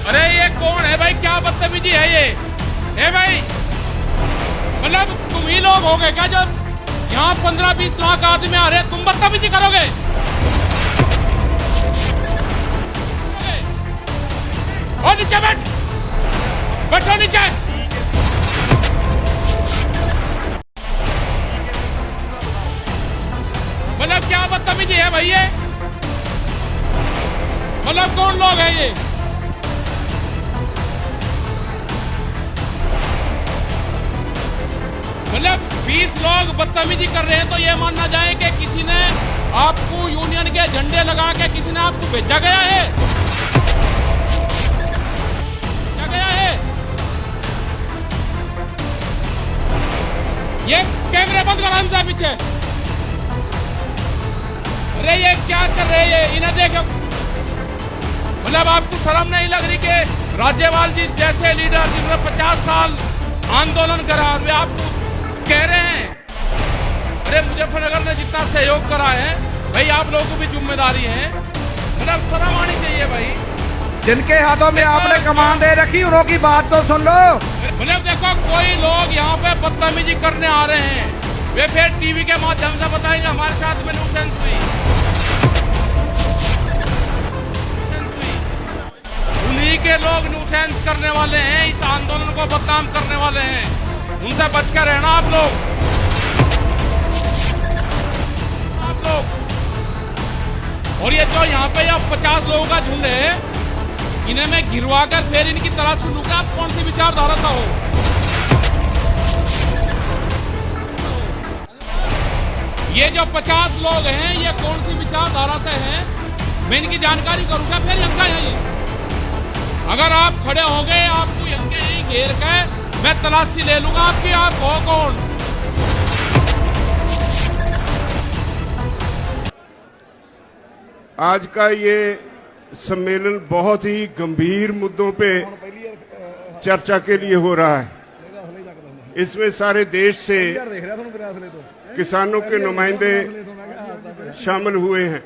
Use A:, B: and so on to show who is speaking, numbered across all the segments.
A: अरे ये कौन है भाई, क्या बदतमीजी है ये? है भाई, मतलब तुम ही लोग हो गए क्या जो यहाँ 15-20 लाख आदमी आ रहे हैं, तुम बदतमीजी करोगे? और नीचे बैठो नीचे। मतलब क्या बदतमीजी है भाई ये? मतलब कौन लोग हैं ये? मतलब 20 लोग बदतमीजी कर रहे हैं तो ये मानना जाए कि किसी ने आपको यूनियन के झंडे लगा के किसी ने आपको भेजा गया है? क्या गया है? ये कैमरे बंद करो हमसे पीछे। अरे ये क्या कर रहे हैं, इन्हें देखो। मतलब आपको शर्म नहीं लग रही कि राज्यपाल जी जैसे लीडर जिन्होंने 50 साल आंदोलन करा और वे आपको कह रहे हैं? अरे मुजफ्फरनगर ने जितना सहयोग करा है भाई, आप लोगों को भी जिम्मेदारी है, मतलब शर्म आनी चाहिए भाई।
B: जिनके हाथों में आपने कमान दे रखी उनकी बात तो सुन लो।
A: मतलब देखो, कोई लोग यहाँ पे बदतमीजी करने आ रहे हैं, वे फिर टीवी के माध्यम से बताएंगे हमारे साथ में न्यूसेंस हुई। उन्हीं के लोग न्यूसेंस करने वाले हैं, इस आंदोलन को बदनाम करने वाले हैं, उनसे बच कर रहना आप लोग। और ये जो यहाँ पे 50 लोगों का झुंड है, इन्हें मैं गिरवा कर फिर इनकी तलाश लूंगा, आप कौन सी विचारधारा का हो। ये जो 50 लोग हैं ये कौन सी विचारधारा से हैं, मैं इनकी जानकारी करूंगा, फिर इनका यही। अगर आप खड़े हो गए, आपको यहीं घेर के मैं तलाशी ले लूंगा आपकी, आप हो कौन?
C: आज का ये सम्मेलन बहुत ही गंभीर मुद्दों पे चर्चा के लिए हो रहा है। इसमें सारे देश से किसानों के नुमाइंदे शामिल हुए हैं।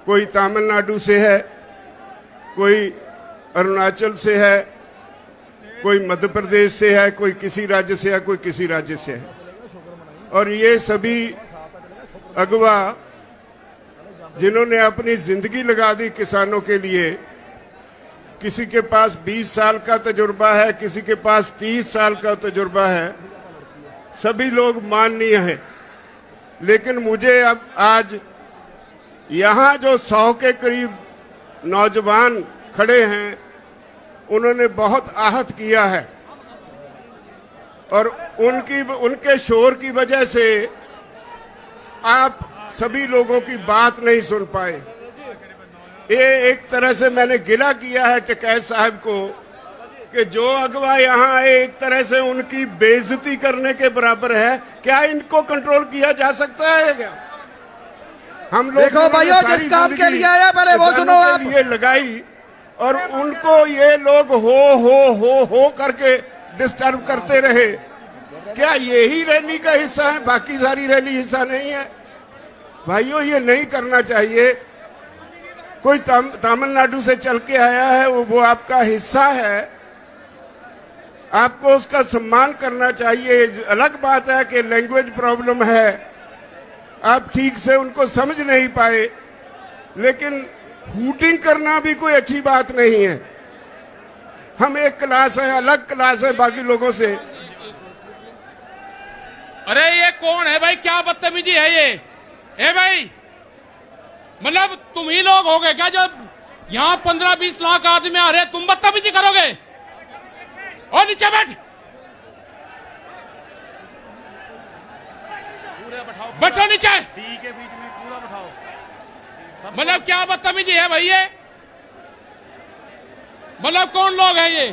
C: कोई तमिलनाडु से है, कोई अरुणाचल से है, कोई मध्य प्रदेश से है, कोई किसी राज्य से है, कोई किसी राज्य से है। और ये सभी अगवा जिन्होंने अपनी जिंदगी लगा दी किसानों के लिए, किसी के पास 20 साल का तजुर्बा है, किसी के पास 30 साल का तजुर्बा है, सभी लोग माननीय हैं। लेकिन मुझे अब आज यहाँ जो 100 के करीब नौजवान खड़े हैं, उन्होंने बहुत आहत किया है और उनके शोर की वजह से आप सभी लोगों की बात नहीं सुन पाए। ये एक तरह से मैंने गिला किया है टिकैत साहब को कि जो अगवा यहाँ आए एक तरह से उनकी बेइज्जती करने के बराबर है। क्या इनको कंट्रोल किया जा सकता है क्या? हम लोग
B: देखो भाइयों, जिस काम के लिए आया पहले वो सुनो आप।
C: ये लगाई और उनको ये लोग हो करके डिस्टर्ब करते रहे। क्या यही रैली का हिस्सा है? बाकी सारी रैली हिस्सा नहीं है भाइयों, ये नहीं करना चाहिए। कोई तमिलनाडु से चल के आया है, वो आपका हिस्सा है, आपको उसका सम्मान करना चाहिए। अलग बात है कि लैंग्वेज प्रॉब्लम है, आप ठीक से उनको समझ नहीं पाए, लेकिन हूटिंग करना भी कोई अच्छी बात नहीं है। हम एक क्लास है, अलग क्लास है बाकी लोगों से।
A: अरे ये कौन है भाई, क्या बदतमीजी है ये? है भाई, मतलब तुम ही लोग हो गए क्या जो यहाँ 15-20 लाख आदमी आ रहे हैं, तुम बदतमीजी करोगे? और नीचे बैठो नीचे।
D: के बीच में पूरा बैठाओ।
A: मतलब क्या बदतमीजी है भाई ये? मतलब कौन लोग हैं ये?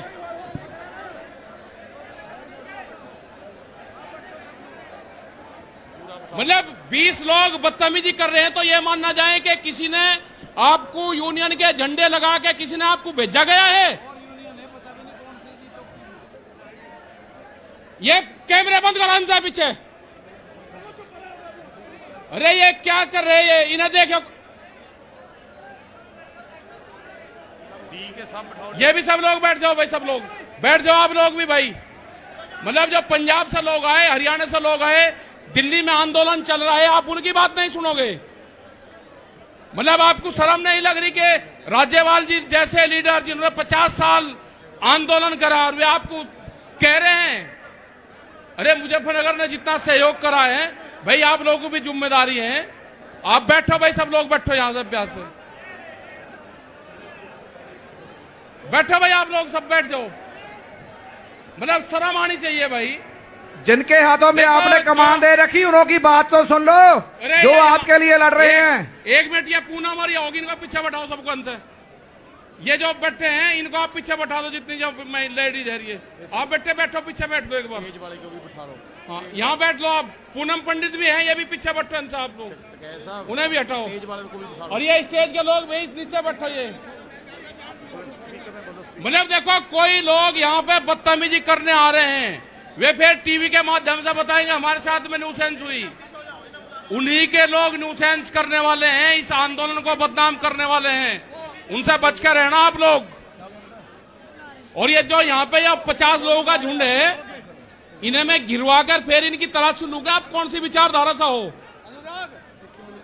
A: मतलब 20 लोग बदतमीजी कर रहे हैं तो ये मानना जाए कि किसी ने आपको यूनियन के झंडे लगा के किसी ने आपको भेजा गया है? ये कैमरे बंद करो हमसे पीछे। अरे ये क्या कर रहे हैं, इन्हें देखो।
D: ठीक है, सब बिठाओ।
A: ये भी सब लोग बैठ जाओ भाई, सब लोग बैठ जाओ, आप लोग भी भाई। मतलब जो पंजाब से लोग आए, हरियाणा से लोग आए, दिल्ली में आंदोलन चल रहा है, आप उनकी बात नहीं सुनोगे? मतलब आपको शर्म नहीं लग रही कि राज्यपाल जी जैसे लीडर जिन्होंने 50 साल आंदोलन करा और वे आपको कह रहे हैं, अरे मुजफ्फरनगर ने जितना सहयोग करा है भाई, आप लोगों को भी जिम्मेदारी है। आप बैठो भाई, सब लोग बैठो, यहां से प्यार से बैठो भाई, आप लोग सब बैठ जाओ। मतलब शर्म आनी चाहिए भाई।
B: जिनके हाथों में
A: देखो,
B: आपने कमान दे रखी उनकी बात तो सुन लो,
A: अरे
B: जो
A: ये-
B: आपके लिए लड़ रहे हैं।
A: एक मिनट, ये पूनम और ये होगी, इनको पीछे बैठाओ सबको इनसे। ये जो बैठे हैं इनको आप पीछे बैठा दो, जितनी जो लेडीज है ये आप बैठो, पीछे बैठ दो एक बार।
D: तेज वाले को भी बिठा लो।
A: हाँ, यहाँ बैठ लो आप। पूनम पंडित भी है, ये भी पीछे बैठो इनसे, आप लोग
D: कैसा
A: उन्हें भी हटाओ।
D: तेज वाले को भी बिठा लो।
A: और ये स्टेज के लोग भी नीचे बैठो। ये मतलब देखो, कोई लोग यहाँ पे बदतमीजी करने आ रहे हैं, वे फिर टीवी के माध्यम से बताएंगे हमारे साथ में न्यूसेंस हुई। उन्हीं के लोग न्यूसेंस करने वाले हैं, इस आंदोलन को बदनाम करने वाले हैं, उनसे बच कर रहना आप लोग। और ये जो यहाँ पे 50 लोगों का झुंड है, इन्हें मैं गिरवा कर फिर इनकी तलाश लूंगा, आप कौन सी विचारधारा से हो।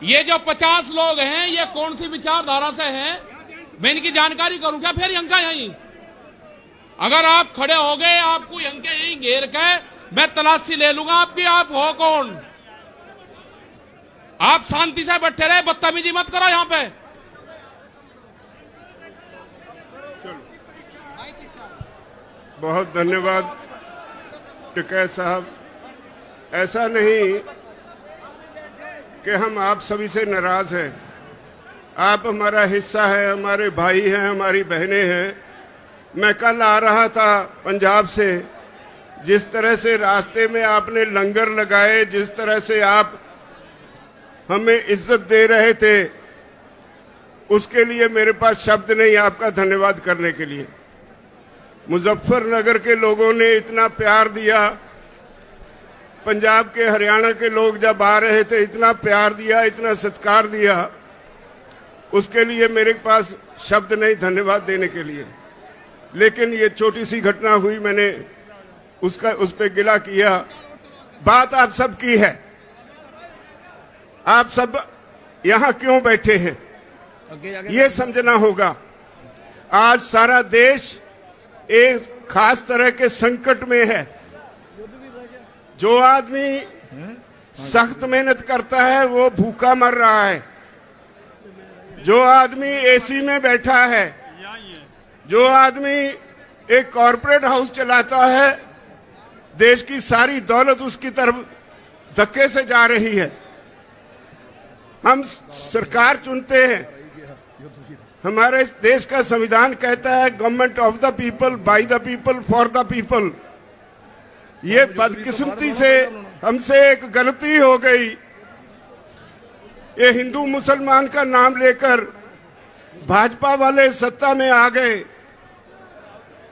A: ये जो 50 लोग हैं, ये कौन सी विचारधारा से हैं, मैं इनकी जानकारी करूंगा फिर यंका यहीं। अगर आप खड़े हो गए, आपको यंके यहीं घेर के मैं तलाशी ले लूंगा आपकी, आप हो कौन। आप शांति से बैठे रहे, बदतमीजी मत करो यहां पे।
C: बहुत धन्यवाद टिकैत साहब। ऐसा नहीं कि हम आप सभी से नाराज हैं, आप हमारा हिस्सा है, हमारे भाई हैं, हमारी बहनें हैं। मैं कल आ रहा था पंजाब से, जिस तरह से रास्ते में आपने लंगर लगाए, जिस तरह से आप हमें इज्जत दे रहे थे, उसके लिए मेरे पास शब्द नहीं आपका धन्यवाद करने के लिए। मुजफ्फरनगर के लोगों ने इतना प्यार दिया, पंजाब के हरियाणा के लोग जब आ रहे थे इतना प्यार दिया, इतना सत्कार दिया, उसके लिए मेरे पास शब्द नहीं धन्यवाद देने के लिए। लेकिन ये छोटी सी घटना हुई, मैंने उस पे गिला किया। बात आप सब की है, आप सब यहां क्यों बैठे हैं ये समझना होगा। आज सारा देश एक खास तरह के संकट में है। जो आदमी सख्त मेहनत करता है वो भूखा मर रहा है, जो आदमी एसी में बैठा है, जो आदमी एक कॉरपोरेट हाउस चलाता है, देश की सारी दौलत उसकी तरफ धक्के से जा रही है। हम सरकार चुनते हैं, हमारे देश का संविधान कहता है government of the people, by the people, for the people. ये बदकिस्मती से हमसे एक गलती हो गई, ये हिंदू मुसलमान का नाम लेकर भाजपा वाले सत्ता में आ गए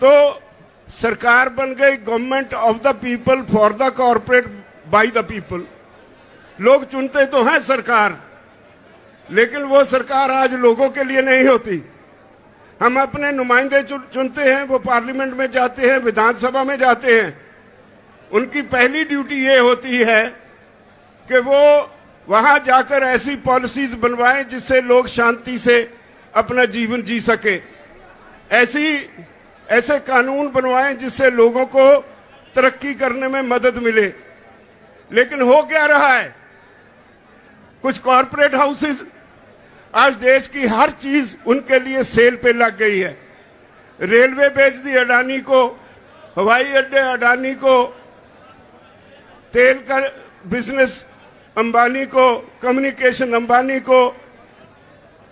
C: तो सरकार बन गई government of the people, for the corporate, by the people. लोग चुनते तो हैं सरकार, लेकिन वो सरकार आज लोगों के लिए नहीं होती। हम अपने नुमाइंदे चुनते हैं, वो पार्लियामेंट में जाते हैं, विधानसभा में जाते हैं। उनकी पहली ड्यूटी ये होती है कि वो वहां जाकर ऐसी पॉलिसीज बनवाएं जिससे लोग शांति से अपना जीवन जी सके, ऐसे कानून बनवाएं जिससे लोगों को तरक्की करने में मदद मिले। लेकिन हो क्या रहा है, कुछ कॉरपोरेट हाउसेस, आज देश की हर चीज उनके लिए सेल पे लग गई है। रेलवे बेच दी अडानी को, हवाई अड्डे अडानी को, तेल का बिजनेस अंबानी को, कम्युनिकेशन अंबानी को,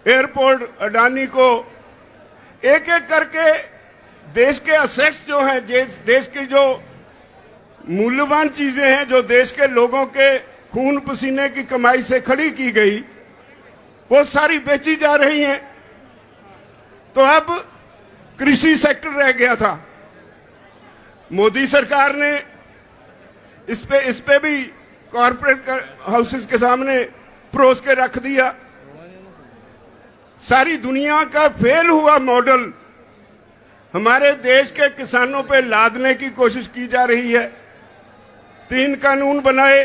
C: एयरपोर्ट अडानी को। एक एक करके देश के असेट्स जो हैं, देश की जो मूल्यवान चीजें हैं, जो देश के लोगों के खून पसीने की कमाई से खड़ी की गई, वो सारी बेची जा रही हैं। तो अब कृषि सेक्टर रह गया था। मोदी सरकार ने इस पे भी कॉर्पोरेट हाउसेस के सामने परोस के रख दिया। सारी दुनिया का फेल हुआ मॉडल हमारे देश के किसानों पे लादने की कोशिश की जा रही है। 3 कानून बनाए,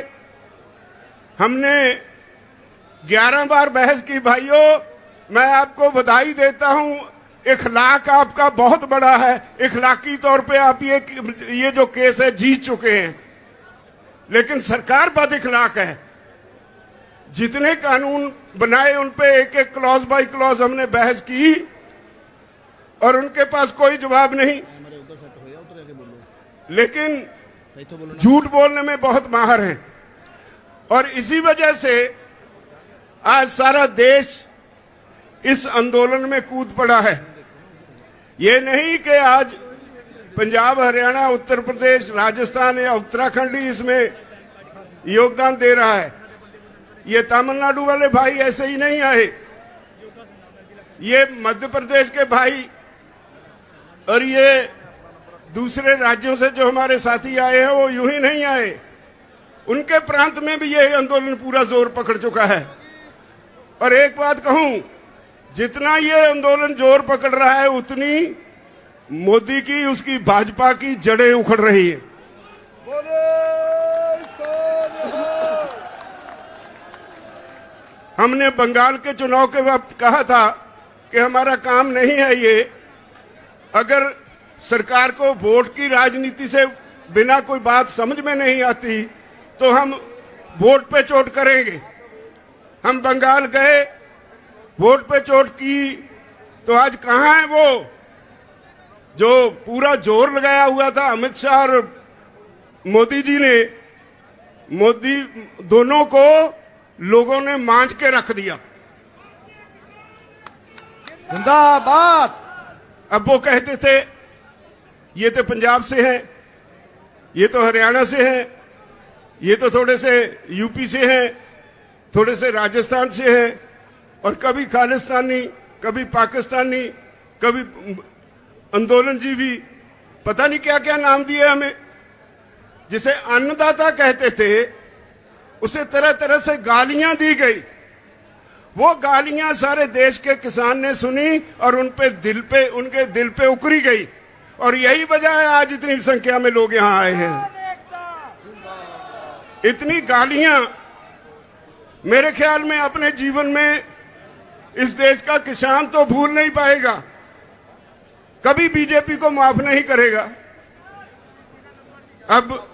C: हमने 11 बार बहस की। भाइयों, मैं आपको बधाई देता हूं, इखलाक आपका बहुत बड़ा है। इखलाकी तौर पे आप ये जो केस है जीत चुके हैं, लेकिन सरकार बद इखलाक है। जितने कानून बनाए उन पे एक एक क्लॉज बाय क्लॉज हमने बहस की और उनके पास कोई जवाब नहीं, लेकिन झूठ बोलने में बहुत माहिर हैं। और इसी वजह से आज सारा देश इस आंदोलन में कूद पड़ा है। ये नहीं कि आज पंजाब, हरियाणा, उत्तर प्रदेश, राजस्थान या उत्तराखंड ही इसमें योगदान दे रहा है। ये तमिलनाडु वाले भाई ऐसे ही नहीं आए, ये मध्य प्रदेश के भाई और ये दूसरे राज्यों से जो हमारे साथी आए हैं वो यूं ही नहीं आए। उनके प्रांत में भी ये आंदोलन पूरा जोर पकड़ चुका है। और एक बात कहूं, जितना ये आंदोलन जोर पकड़ रहा है उतनी मोदी की, उसकी भाजपा की जड़ें उखड़ रही है। हमने बंगाल के चुनाव के वक्त कहा था कि हमारा काम नहीं है ये, अगर सरकार को वोट की राजनीति से बिना कोई बात समझ में नहीं आती तो हम वोट पे चोट करेंगे। हम बंगाल गए, वोट पे चोट की, तो आज कहां है वो जो पूरा जोर लगाया हुआ था अमित शाह और मोदी जी ने? मोदी दोनों को लोगों ने मांझ के रख दिया।
B: जिंदाबाद।
C: अब वो कहते थे ये तो पंजाब से हैं, ये तो हरियाणा से हैं, ये तो थोड़े से यूपी से हैं, थोड़े से राजस्थान से हैं, और कभी खालिस्तानी, कभी पाकिस्तानी, कभी आंदोलनजीवी, पता नहीं क्या क्या नाम दिए हमें। जिसे अन्नदाता कहते थे उसे तरह तरह से गालियां दी गई। वो गालियां सारे देश के किसान ने सुनी और उनके दिल पे उकरी गई, और यही वजह है आज इतनी संख्या में लोग यहां आए हैं। इतनी गालियां मेरे ख्याल में अपने जीवन में इस देश का किसान तो भूल नहीं पाएगा, कभी बीजेपी को माफ नहीं करेगा। अब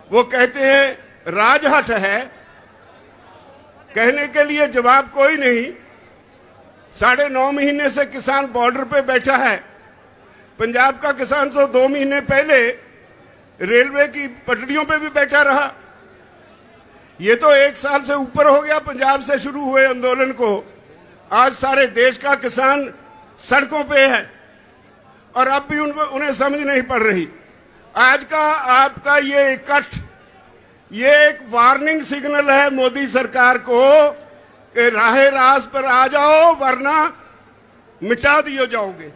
C: वो कहते हैं राजहट है, कहने के लिए जवाब कोई नहीं। 9.5 महीने से किसान बॉर्डर पे बैठा है। पंजाब का किसान तो 2 महीने पहले रेलवे की पटरियों पे भी बैठा रहा। ये तो 1 साल से ऊपर हो गया पंजाब से शुरू हुए आंदोलन को। आज सारे देश का किसान सड़कों पे है और अब भी उन्हें समझ नहीं पड़ रही। आज का आपका ये इकट्ठ, ये एक वार्निंग सिग्नल है मोदी सरकार को कि राहे रास पर आ जाओ वरना मिटा दिए जाओगे।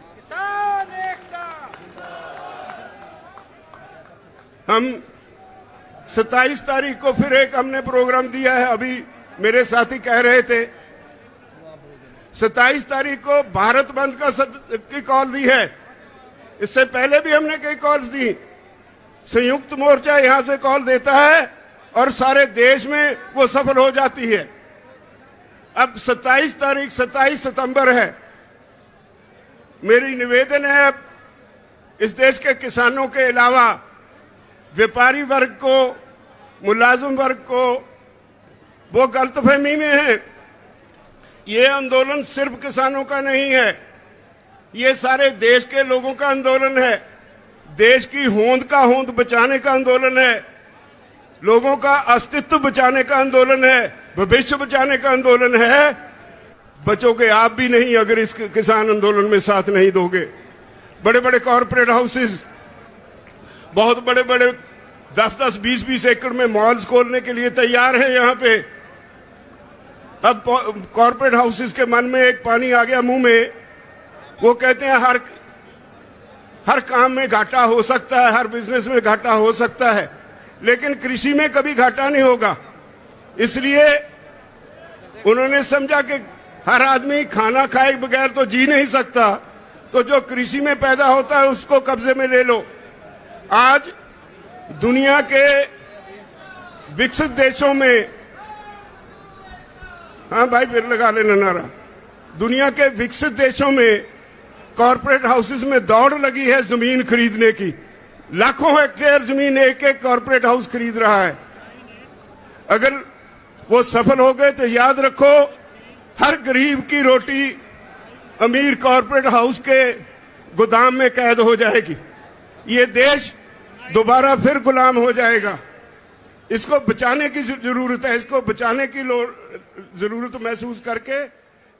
C: हम 27 तारीख को फिर एक हमने प्रोग्राम दिया है। अभी मेरे साथी कह रहे थे 27 तारीख को भारत बंद की कॉल दी है। इससे पहले भी हमने कई कॉल्स दी। संयुक्त मोर्चा यहां से कॉल देता है और सारे देश में वो सफल हो जाती है। अब 27 तारीख 27 सितंबर है। मेरी निवेदन है इस देश के किसानों के अलावा व्यापारी वर्ग को, मुलाजिम वर्ग को, वो गलतफहमी में है। ये आंदोलन सिर्फ किसानों का नहीं है, ये सारे देश के लोगों का आंदोलन है। देश की होंद का होंद बचाने का आंदोलन है, लोगों का अस्तित्व बचाने का आंदोलन है, भविष्य बचाने का आंदोलन है। बचोगे आप भी नहीं अगर इस किसान आंदोलन में साथ नहीं दोगे। बड़े बड़े कॉर्पोरेट हाउसेस, बहुत बड़े बड़े 10-10, 20-20 एकड़ में मॉल्स खोलने के लिए तैयार हैं यहां पे। अब कॉर्पोरेट हाउसेस के मन में एक पानी आ गया मुंह में। वो कहते हैं हर काम में घाटा हो सकता है, हर बिजनेस में घाटा हो सकता है, लेकिन कृषि में कभी घाटा नहीं होगा। इसलिए उन्होंने समझा कि हर आदमी खाना खाए बगैर तो जी नहीं सकता, तो जो कृषि में पैदा होता है उसको कब्जे में ले लो। आज दुनिया के विकसित देशों में, हाँ भाई फिर लगा लेना नारा, दुनिया के विकसित देशों में कॉर्पोरेट हाउसेस में दौड़ लगी है जमीन खरीदने की। लाखों हेक्टेयर जमीन एक एक कॉर्पोरेट हाउस खरीद रहा है। अगर वो सफल हो गए तो याद रखो, हर गरीब की रोटी अमीर कॉर्पोरेट हाउस के गोदाम में कैद हो जाएगी। ये देश दोबारा फिर गुलाम हो जाएगा। इसको बचाने की जरूरत है। इसको बचाने की जरूरत महसूस करके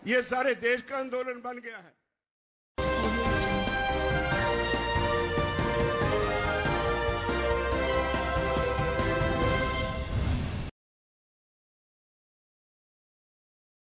C: ये सारे देश का आंदोलन बन गया है।